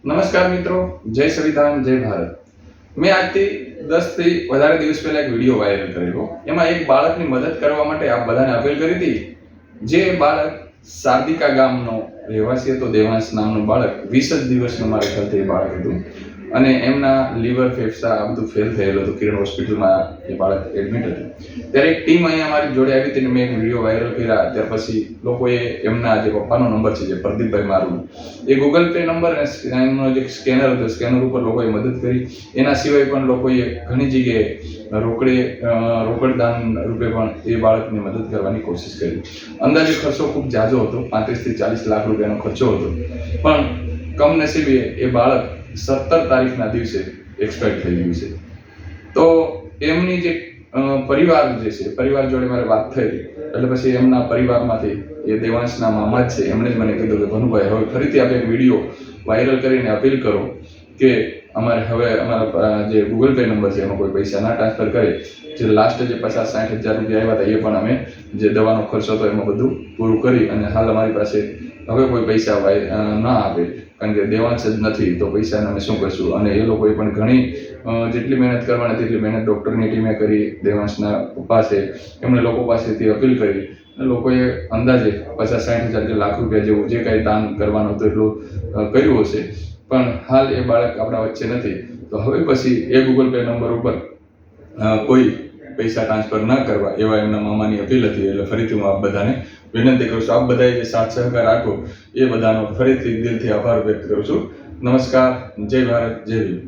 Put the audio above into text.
નમસ્કાર મિત્રો, જય સંવિધાન, જય ભારત. મેં આજથી 10 થી વધારે દિવસ પહેલા એક વિડીયો વાયરલ કરેલો. એમાં એક બાળકની મદદ કરવા માટે આપ બધાને અપીલ કરી હતી. જે બાળક સાર્દિકા ગામનો રહેવાસી હતો, દેવાંશ નામનું બાળક, 20 જ દિવસનું મારા ખ્યાલથી એ બાળક હતું અને એમના લીવર ફેફસા આ બધું ફેલ થયેલું હતું. કિરણ હોસ્પિટલમાં એ બાળક એડમિટ હતું. ત્યારે એક ટીમ અહીંયા અમારી જોડે આવી હતી અને મેં એક વિડીયો વાયરલ કર્યા. ત્યાર પછી લોકોએ એમના જે પપ્પાનો નંબર છે, જે પ્રદીપભાઈ મારું, એ ગૂગલ પે નંબર અને એમનો જે સ્કેનર હતો, સ્કેનર ઉપર લોકોએ મદદ કરી. એના સિવાય પણ લોકોએ ઘણી જગ્યાએ રોકડદાન રૂપે પણ એ બાળકની મદદ કરવાની કોશિશ કરી. અંદાજે ખર્ચો ખૂબ ઝાઝો હતો, 35 થી 40 લાખ રૂપિયાનો ખર્ચો હતો. પણ કમનસીબે એ બાળક 17 તારીખના દિવસે એક્સપાયર થઈ ગયું છે. તો એમની જે પરિવાર જે છે, પરિવાર જોડે મારે વાત થઈ એટલે પછી એમના પરિવારમાંથી એ દેવાંશના મામા જ છે, એમણે જ મને કીધું કે ભનુભાઈ, હવે ફરીથી આપણે એક વિડીયો વાયરલ કરીને અપીલ કરો કે અમારે હવે અમારા જે ગૂગલ પે નંબર છે એમાં કોઈ પૈસા ના ટ્રાન્સફર કરે. જે લાસ્ટ જે 50-60 હજાર રૂપિયા આવ્યા હતા એ પણ અમે જે દવાનો ખર્ચો હતો એમાં બધું પૂરું કરી અને હાલ અમારી પાસે હવે કોઈ પૈસા ના આપે, કારણ કે દેવાંશ જ નથી તો પૈસાને અમે શું કરશું. અને એ લોકોએ પણ ઘણી જેટલી મહેનત કરવાની હતી એટલી મહેનત ડૉક્ટરની ટીમે કરી. દેવાંશના પપ્પા છે એમણે લોકો પાસેથી અપીલ કરી અને લોકોએ અંદાજે 50-60 હજાર કે લાખ રૂપિયા જેવું જે કાંઈ દાન કરવાનું હતું એટલું કર્યું હશે. પણ હાલ એ બાળક આપણા વચ્ચે નથી. તો હવે પછી એ ગૂગલ પે નંબર ઉપર કોઈ પૈસા ટ્રાન્સફર ન કરવા એવા એમના મામાની અપીલ હતી. એટલે ફરીથી હું આપ બધાને વિનંતી કરું છું, આપ બધાએ જે સાથ સહકાર આપ્યો એ બધાનો ફરીથી દિલથી આભાર વ્યક્ત કરું છું. નમસ્કાર, જય ભારત, જય ભીમ.